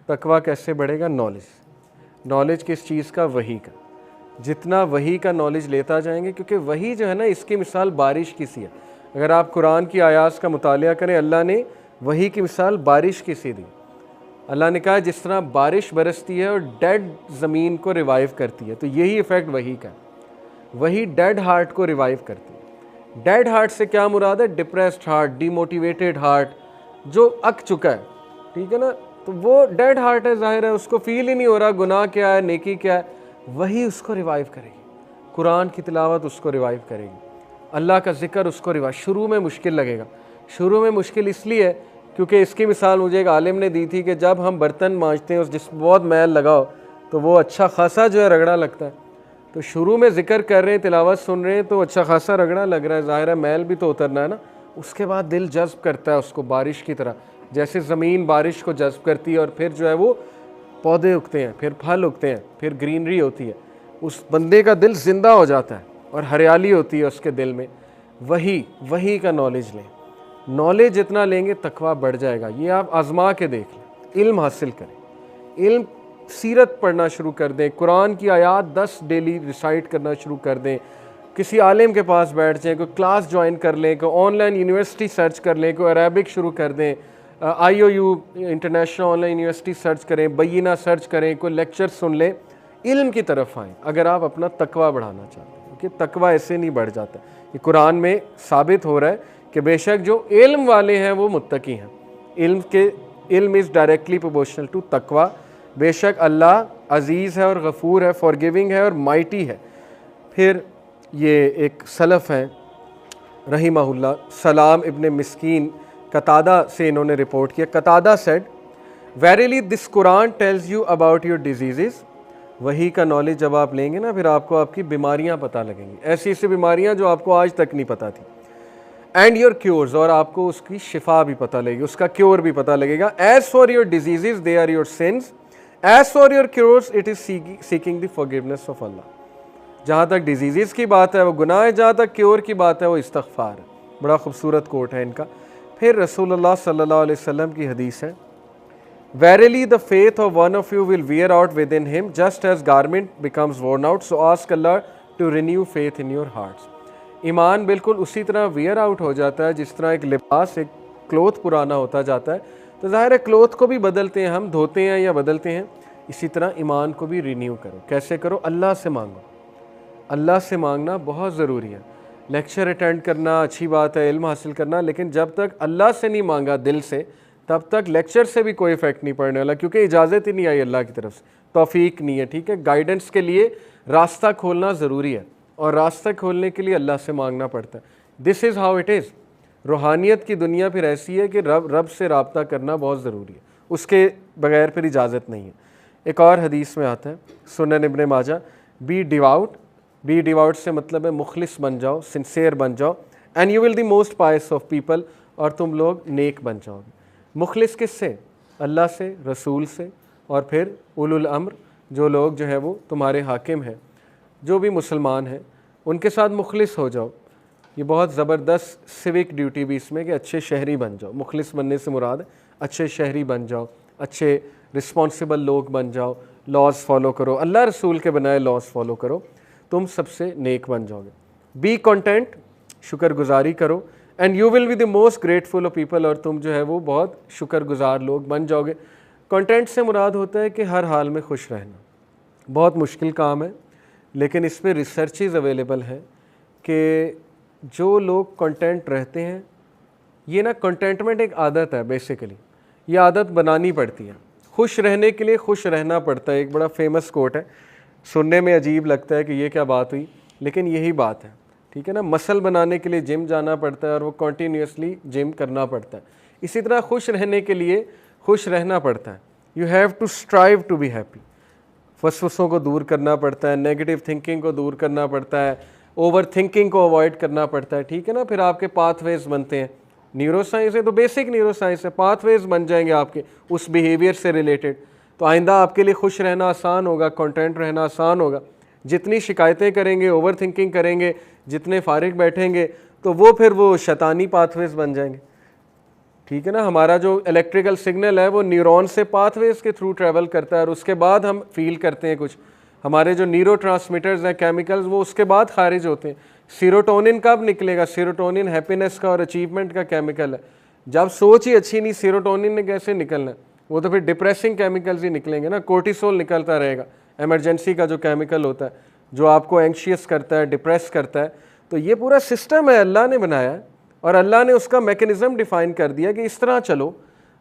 तकवा कैसे बढ़ेगा? नॉलेज किस चीज़ का? वही का। जितना वही का नॉलेज लेता जाएंगे, क्योंकि वही जो है ना, इसकी मिसाल बारिश की सी है। अगर आप कुरान की आयात का मुतालिया करें, अल्लाह ने वही की मिसाल बारिश की सी दी। अल्लाह ने कहा जिस तरह बारिश बरसती है और डेड ज़मीन को रिवाइव करती है, तो यही इफ़ेक्ट वही का। वही डेड हार्ट को रिवाइव करती है। डेड हार्ट से क्या मुराद है? डिप्रेस्ड हार्ट, डीमोटिवेटेड हार्ट, जो अक चुका है, ठीक है ना, तो वो डेड हार्ट है, जाहिर है उसको फील ही नहीं हो रहा गुनाह क्या है, नेकी क्या है। वही उसको रिवाइव करेगी। कुरान की तिलावत उसको रिवाइव करेगी, अल्लाह का जिक्र उसको रिवाइव। शुरू में मुश्किल लगेगा, शुरू में मुश्किल इसलिए क्योंकि इसकी मिसाल मुझे एक आलिम ने दी थी कि जब हम बर्तन मांजते हैं, उस जिसमें बहुत मैल लगाओ तो वो अच्छा खासा जो है रगड़ा लगता है। तो शुरू में जिक्र कर रहे हैं, तिलावत सुन रहे हैं, तो अच्छा खासा रगड़ा लग रहा है, ज़ाहिर है मैल भी तो उतरना है ना। उसके बाद दिल जज्ब करता है उसको, बारिश की तरह, जैसे ज़मीन बारिश को जज्ब करती है, और फिर जो है वो पौधे उगते हैं, फिर फल उगते हैं, फिर ग्रीनरी होती है, उस बंदे का दिल जिंदा हो जाता है और हरियाली होती है उसके दिल में। वही का नॉलेज लें। नॉलेज जितना लेंगे तकवा बढ़ जाएगा। ये आप आजमा के देख लें। इल्म हासिल करें, इल्म सीरत पढ़ना शुरू कर दें, कुरान की आयात 10 डेली रिसाइट करना शुरू कर दें, किसी आलिम के पास बैठ जाएं, कोई क्लास ज्वाइन कर लें, कोई ऑनलाइन यूनिवर्सिटी सर्च कर लें, कोई अरेबिक शुरू कर दें, IOU international online university search करें, बैना सर्च करें, कोई लेक्चर सुन लें, इल्म की तरफ आएँ अगर आप अपना तकवा बढ़ाना चाहते हैं। कि तकवा ऐसे नहीं बढ़ जाता। ये कुरान में साबित हो रहा है कि बेशक जो इल्म वाले हैं वो मुत्तकी हैं। इल्म इज़ डायरेक्टली प्रोपोर्शनल टू तकवा। बेशक अल्लाह अज़ीज़ है और गफ़ूर है, फॉरगिविंग है और माइटी है। फिर ये एक सलफ़ हैं रहिमहुल्लाह, सलाम इब्न मिस्कीन, कतादा से इन्होंने रिपोर्ट किया। Qatada said, verily this Quran tells you about your disease. वही का नॉलेज जब आप लेंगे ना, फिर आपको आपकी बीमारियां पता लगेंगी, ऐसी ऐसी बीमारियां जो आपको आज तक नहीं पता थी। एंड योर क्योर्स, और आपको उसकी शिफा भी पता लगेगी, उसका क्योर भी पता लगेगा। As for your diseases they are your sins, as for your cures it is seeking the forgiveness of Allah. जहाँ तक डिजीजेस की बात है वो गुनाह है, जहाँ तक क्योर की बात है वो इस्तग़फ़ार है। बड़ा खूबसूरत कोट है इनका। फिर रसूलुल्लाह सल्लल्लाहु अलैहि वसल्लम की हदीस है, Verily the faith of one of you will wear out within him, just as garment becomes worn out, so ask Allah to renew faith in your hearts. ईमान बिल्कुल उसी तरह वेयर आउट हो जाता है जिस तरह एक लिबास, एक क्लोथ पुराना होता जाता है। तो ज़ाहिर है क्लोथ को भी बदलते हैं हम, धोते हैं या बदलते हैं। इसी तरह ईमान को भी रिन्यू करो। कैसे करो? अल्लाह से मांगो। अल्लाह से मांगना बहुत ज़रूरी है। लेक्चर अटेंड करना अच्छी बात है, इल्म हासिल करना, लेकिन जब तक अल्लाह से नहीं मांगा दिल से, तब तक लेक्चर से भी कोई इफेक्ट नहीं पड़ने वाला, क्योंकि इजाज़त ही नहीं आई अल्लाह की तरफ से, तौफीक नहीं है। ठीक है, गाइडेंस के लिए रास्ता खोलना ज़रूरी है, और रास्ता खोलने के लिए अल्लाह से मांगना पड़ता है। This is how it is. रूहानियत की दुनिया फिर ऐसी है कि रब से रब्ता करना बहुत ज़रूरी है, उसके बगैर फिर इजाज़त नहीं है। एक और हदीस में आता है, सुनन इब्न माजा, बी डिवाउट से मतलब है मुखलिस बन जाओ, सिंसेयर बन जाओ, and you will the most pious of people, और तुम लोग नेक बन जाओगे। मुखलिस किससे? अल्लाह से, रसूल से, और फिर उलुल अम्र, जो लोग जो है वो तुम्हारे हाकिम हैं, जो भी मुसलमान हैं, उनके साथ मुखलिस हो जाओ। ये बहुत ज़बरदस्त सिविक ड्यूटी भी इसमें कि अच्छे शहरी बन जाओ। मुखलिस बनने से मुराद है अच्छे शहरी बन जाओ, अच्छे रिस्पॉन्सिबल लोग बन जाओ, लॉज फॉलो करो, अल्लाह रसूल के बनाए लॉज फॉलो करो, तुम सबसे नेक बन जाओगे। बी कॉन्टेंट, शुक्रगुजारी करो, and you will be the most grateful of people, और तुम जो है वो बहुत शुक्रगुजार लोग बन जाओगे। कंटेंट से मुराद होता है कि हर हाल में खुश रहना। बहुत मुश्किल काम है, लेकिन इस पर रिसर्चेज अवेलेबल हैं कि जो लोग कंटेंट रहते हैं, ये ना कंटेंटमेंट एक आदत है बेसिकली, ये आदत बनानी पड़ती है। खुश रहने के लिए खुश रहना पड़ता है। एक बड़ा फेमस कोट है, सुनने में अजीब लगता है कि ये क्या बात हुई, लेकिन यही बात है। ठीक है ना, मसल बनाने के लिए जिम जाना पड़ता है और वो कॉन्टीन्यूसली जिम करना पड़ता है। इसी तरह खुश रहने के लिए खुश रहना पड़ता है। You have to strive to be happy. वसवसों को दूर करना पड़ता है, नेगेटिव थिंकिंग को दूर करना पड़ता है, ओवर थिंकिंग को अवॉइड करना पड़ता है। ठीक है ना, फिर आपके पाथवेज बनते हैं। न्यूरो साइंस है तो बेसिक न्यूरो साइंस है, पाथवेज बन जाएंगे आपके उस बिहेवियर से रिलेटेड। तो आइंदा आपके लिए खुश रहना आसान होगा, कंटेंट रहना आसान होगा। जितनी शिकायतें करेंगे, ओवर थिंकिंग करेंगे, जितने फारिग बैठेंगे, तो वो फिर वो शैतानी पाथवेज बन जाएंगे। ठीक है ना। हमारा जो इलेक्ट्रिकल सिग्नल है वो न्यूरॉन से पाथवेज के थ्रू ट्रैवल करता है और उसके बाद हम फील करते हैं कुछ। हमारे जो न्यूरोट्रांसमीटर्स हैं, केमिकल्स, वो उसके बाद खारिज होते हैं। सीरोटोनिन कब निकलेगा? सीरोटोनिन हैप्पीनेस का और अचीवमेंट का केमिकल है। जब सोच ही अच्छी नहीं, सीरोटोनिन ने कैसे निकलना है? वो तो फिर डिप्रेसिंग केमिकल्स ही निकलेंगे ना। कोर्टिसोल निकलता रहेगा, इमरजेंसी का जो केमिकल होता है जो आपको एंग्शियस करता है, डिप्रेस करता है। तो ये पूरा सिस्टम है, अल्लाह ने बनाया है और अल्लाह ने उसका मैकेनिज्म डिफाइन कर दिया कि इस तरह चलो।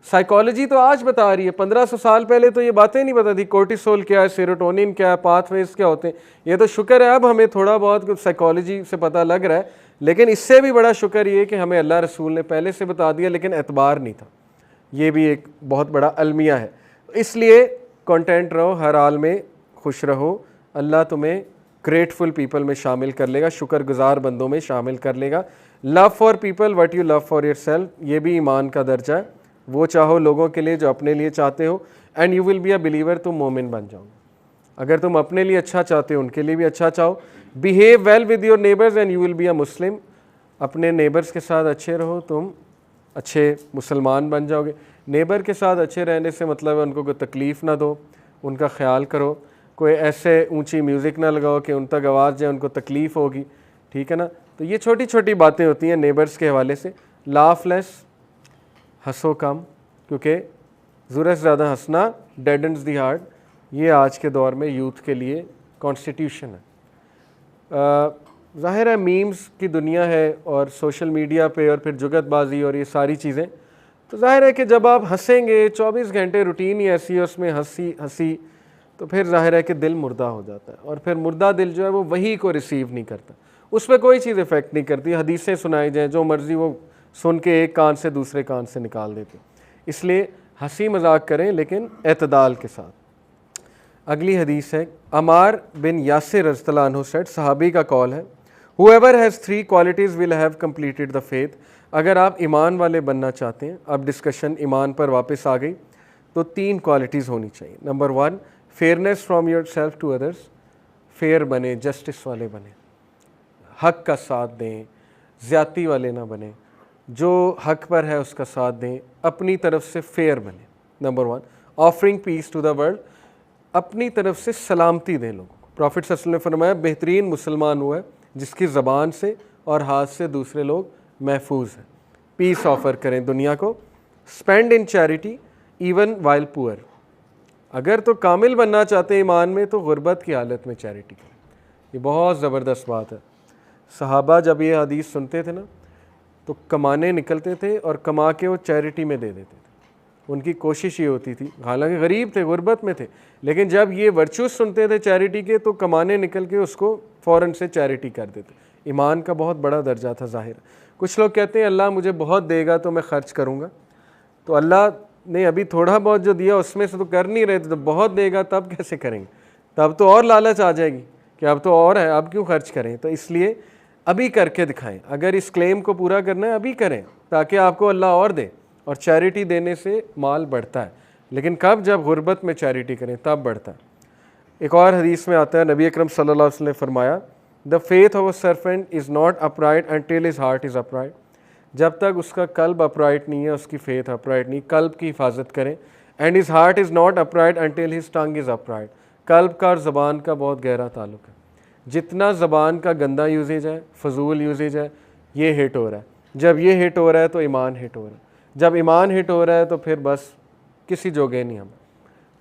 साइकोलॉजी तो आज बता रही है, 1500 साल पहले तो ये बातें नहीं पता थी। कोर्टिसोल क्या है, सेरोटोनिन क्या है, पाथवेज क्या होते हैं। ये तो शुक्र है अब हमें थोड़ा बहुत साइकोलॉजी से पता लग रहा है, लेकिन इससे भी बड़ा शुक्र ये कि हमें अल्लाह रसूल ने पहले से बता दिया, लेकिन एतबार नहीं था। ये भी एक बहुत बड़ा अलमिया है। इसलिए कंटेंट रहो, हर हाल में खुश रहो। अल्लाह तुम्हें ग्रेटफुल पीपल में शामिल कर लेगा, शुक्रगुजार बंदों में शामिल कर लेगा। Love for people what you love for yourself, ये भी ईमान का दर्जा है। वो चाहो लोगों के लिए जो अपने लिए चाहते हो, and you will be a believer, तुम मोमिन बन जाओगे। अगर तुम अपने लिए अच्छा चाहते हो, उनके लिए भी अच्छा चाहो। Behave well with your neighbours and you will be a Muslim, अपने नेबर्स के साथ अच्छे रहो, तुम अच्छे मुसलमान बन जाओगे। नेबर के साथ अच्छे रहने से मतलब है उनको कोई तकलीफ़ ना दो, उनका ख्याल करो। कोई ऐसे ऊंची म्यूज़िक ना लगाओ कि उन तक आवाज़ जाए, उनको तकलीफ़ होगी, ठीक है ना। तो ये छोटी छोटी बातें होती हैं नेबर्स के हवाले से। लाफ लेस, हंसो कम, क्योंकि ज़रूरत से ज़्यादा हंसना डेडन्स दी हार्ट। ये आज के दौर में यूथ के लिए कॉन्स्टिट्यूशन है। ज़ाहिर है मीम्स की दुनिया है और सोशल मीडिया पे और फिर जुगतबाजी और ये सारी चीज़ें, तो ज़ाहिर है कि जब आप हंसेंगे, 24 घंटे रूटीन ही ऐसी है, उसमें हंसी, तो फिर ज़ाहिर है कि दिल मुर्दा हो जाता है। और फिर मुर्दा दिल जो है वो वही को रिसीव नहीं करता, उस पर कोई चीज़ इफ़ेक्ट नहीं करती। हदीसें सुनाई जाएँ, जो मर्ज़ी वो सुन के एक कान से दूसरे कान से निकाल देते। इसलिए हंसी मजाक करें, लेकिन एतदाल के साथ। अगली हदीस है, अमार बिन यासिर रज़ियल्लाहु अन्हु सेड, सहाबी का कॉल है, Whoever has 3 qualities will have completed the faith। अगर आप ईमान वाले बनना चाहते हैं, अब डिस्कशन ईमान पर वापस आ गई, तो 3 क्वालिटीज़ होनी चाहिए। Number 1, fairness from yourself to others, fair बने, जस्टिस वाले बने, हक का साथ दें, ज़्यादती वाले ना बने, जो हक पर है उसका साथ दें, अपनी तरफ से फेयर बने। Number 1, offering peace to the world, अपनी तरफ से सलामती दें लोगों को। प्रॉफिट सल्लल्लाहु अलैहि वसल्लम ने फरमाया, बेहतरीन मुसलमान हुआ है जिसकी ज़बान से और हाथ से दूसरे लोग महफूज हैं। पीस ऑफ़र करें दुनिया को। स्पेंड इन चैरिटी इवन वाइल पुअर, अगर तो कामिल बनना चाहते हैं ईमान में, तो गुर्बत की हालत में चैरिटी करें। ये बहुत ज़बरदस्त बात है। सहाबा जब ये हदीस सुनते थे ना, तो कमाने निकलते थे और कमा के वो चैरिटी में दे देते थे। उनकी कोशिश ये होती थी, हालांकि गरीब थे, गुर्बत में थे, लेकिन जब ये वर्चूज़ सुनते थे चैरिटी के, तो कमाने निकल के उसको फ़ौरन से चैरिटी कर देते। ईमान का बहुत बड़ा दर्जा था ज़ाहिर। कुछ लोग कहते हैं अल्लाह मुझे बहुत देगा तो मैं ख़र्च करूँगा, तो अल्लाह ने अभी थोड़ा बहुत जो दिया उसमें से तो कर नहीं रहे थे, तो बहुत देगा तब कैसे करेंगे? तब तो और लालच आ जाएगी कि अब तो और है, अब क्यों खर्च करें। तो इसलिए अभी करके दिखाएं। अगर इस क्लेम को पूरा करना है, अभी करें, ताकि आपको अल्लाह और दे। और चैरिटी देने से माल बढ़ता है, लेकिन कब? जब गुर्बत में चैरिटी करें तब बढ़ता है। एक और हदीस में आता है, नबी अकरम सल्लल्लाहु अलैहि वसल्लम ने फरमाया, the faith of a servant is not upright until his heart is upright. जब तक उसका कल्ब अपराइट नहीं है, उसकी फेथ अपराइट नहीं। कल्ब की हिफाजत करें। And his heart is not upright until his tongue is upright. कल्ब का और ज़बान का बहुत गहरा ताल्लुक है। जितना ज़बान का गंदा यूजेज है, फजूल यूजेज है, ये हिट हो रहा है। जब ये हिट हो रहा है तो ईमान हिट हो रहा है। जब ईमान हिट हो रहा है तो फिर बस किसी जोगे नहीं हम,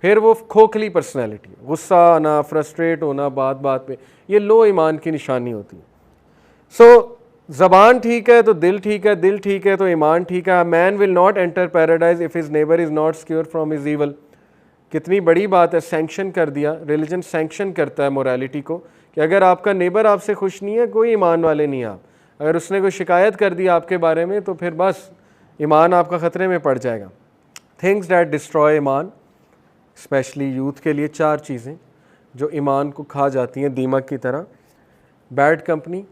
फिर वो खोखली पर्सनैलिटी, गुस्सा आना, फ्रस्ट्रेट होना बात बात पे, ये लो ईमान की निशानी होती है। सो ज़बान ठीक है तो दिल ठीक है, दिल ठीक है तो ईमान ठीक है। Man will not enter paradise if his neighbour is not secure from his evil. कितनी बड़ी बात है, सैंक्शन कर दिया। रिलीजन सैंक्शन करता है मोरालिटी को, कि अगर आपका नेबर आपसे खुश नहीं है, कोई ईमान वाले नहीं आप। अगर उसने कोई शिकायत कर दी आपके बारे में, तो फिर बस ईमान आपका ख़तरे में पड़ जाएगा। थिंग्स दैट डिस्ट्रॉय ईमान, स्पेशली यूथ के लिए 4 चीज़ें जो ईमान को खा जाती हैं दीमक की तरह। बैड कंपनी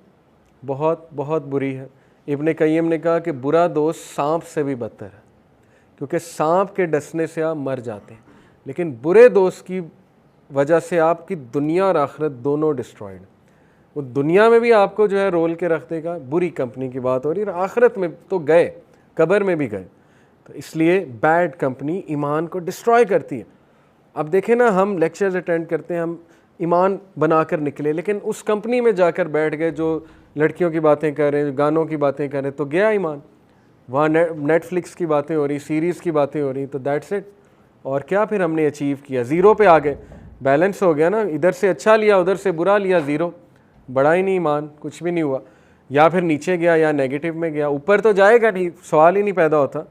बहुत बहुत बुरी है। इब्ने कय्यम ने कहा कि बुरा दोस्त सांप से भी बदतर है, क्योंकि सांप के डसने से आप मर जाते हैं, लेकिन बुरे दोस्त की वजह से आपकी दुनिया और आखिरत दोनों डिस्ट्रॉयड। वो दुनिया में भी आपको जो है रोल के रख देगा, बुरी कंपनी की बात हो रही है, और आखिरत में तो गए, कब्र में भी गए। तो इसलिए बैड कंपनी ईमान को डिस्ट्रॉय करती है। अब देखें ना, हम लेक्चर्स अटेंड करते हैं, हम ईमान बनाकर निकले, लेकिन उस कंपनी में जाकर बैठ गए जो लड़कियों की बातें कर रहे हैं, गानों की बातें कर रहे हैं, तो गया ईमान। वहाँ नेटफ्लिक्स की बातें हो रही, सीरीज़ की बातें हो रही, तो दैट्स इट। और क्या फिर हमने अचीव किया? ज़ीरो पे आ गए, बैलेंस हो गया ना, इधर से अच्छा लिया उधर से बुरा लिया, ज़ीरो, बढ़ा ही नहीं ईमान, कुछ भी नहीं हुआ। या फिर नीचे गया या नेगेटिव में गया, ऊपर तो जाएगा नहीं, सवाल ही नहीं पैदा होता।